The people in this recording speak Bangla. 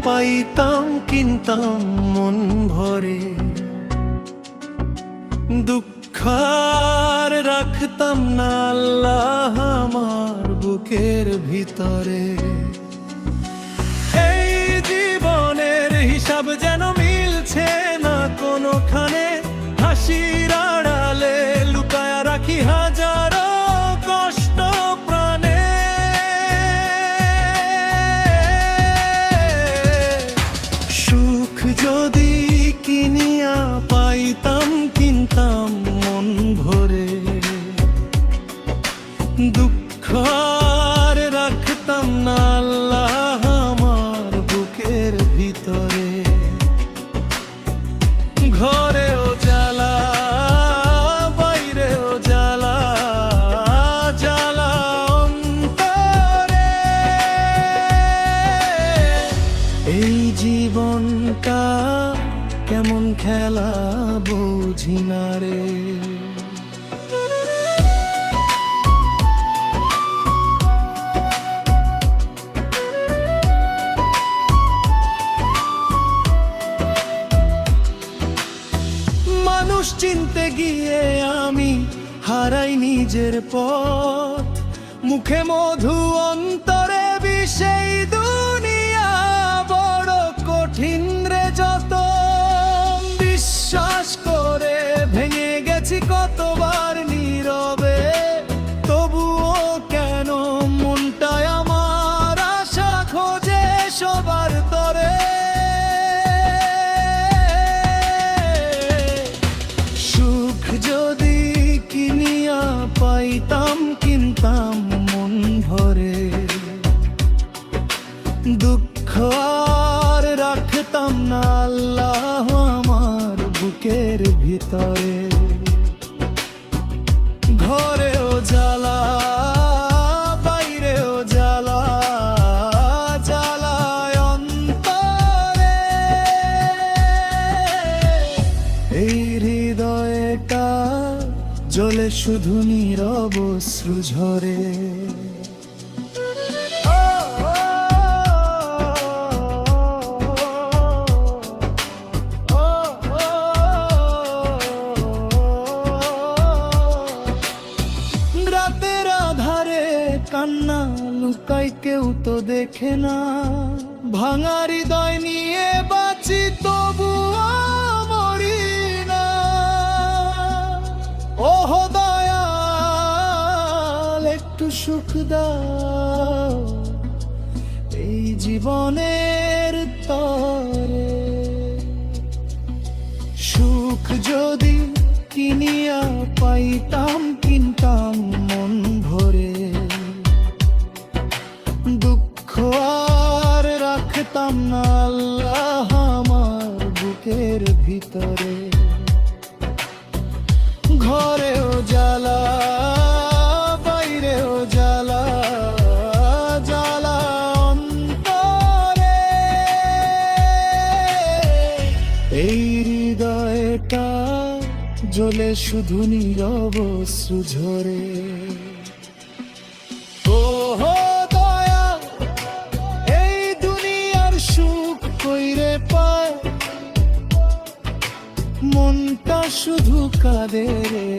পাইতাম কিনতাম মন ভরে, দুঃখ আর রাখতাম না আল্লাহ আমার বুকের ভিতরে। এই জীবনের হিসাব যেন মিলছে না কোনোখানে, হাসির আড়ালে লুকায়া রাখি হাজারো কষ্ট প্রাণে। সুখ যদি কিনিয়া পাইতাম কিনতাম মন ভরে, দুঃখ আর রাখতাম না আল্লাহ আমার বুকের ভিতরে। ঘরেও জ্বালা বাইরেও জ্বালা, জ্বালা অন্তরে। এই জীবনটা কেমন খেলা বুঝি না রে। মানুষ চিনতে গিয়ে আমি হারাই নিজের পথ, মুখে মধু অন্তরে বিষ। এই দুনিয়া বড় কঠিন রে যত, বিশ্বাস করে ভেঙে গেছি কতবার নীরবে। তবুও কেন মনটায় আমার আশা খোঁজে সবার তরে। সুখ যদি কিনিয়া পাইতাম কিনতাম মন ভরে, দুঃখ আর রাখতাম না আল্লাহ আমার বুকের ভিতরে। ঘরেও জ্বালা বাইরেও জ্বালা, জ্বালা অন্তরে। এই হৃদয়টা জ্বলে শুধু নীরব অশ্রু ঝরে। রাতের আধারে কান্না লুকাই কেউ তো দেখে না, ভাঙা হৃদয় নিয়ে বাঁচি তবুও মরি না। ওহ দয়াল একটু সুখ দাও এই জীবনের তরে। সুখ যদি কিনিয়া পাইতাম কিনতাম মন ভরে, দুঃখ আর রাখতাম না আল্লাহ আমার বুকের ভিতরে। ঘরেও জ্বালা বাইরেও জ্বালা, জ্বালা অন্তরে। এই হৃদয়টা জ্বলে শুধু নীরব অশ্রু ঝরে। ওহো দয়া এই দুনিয়ার সুখ কইরে পায়, মনটা শুধু কাঁদে রে।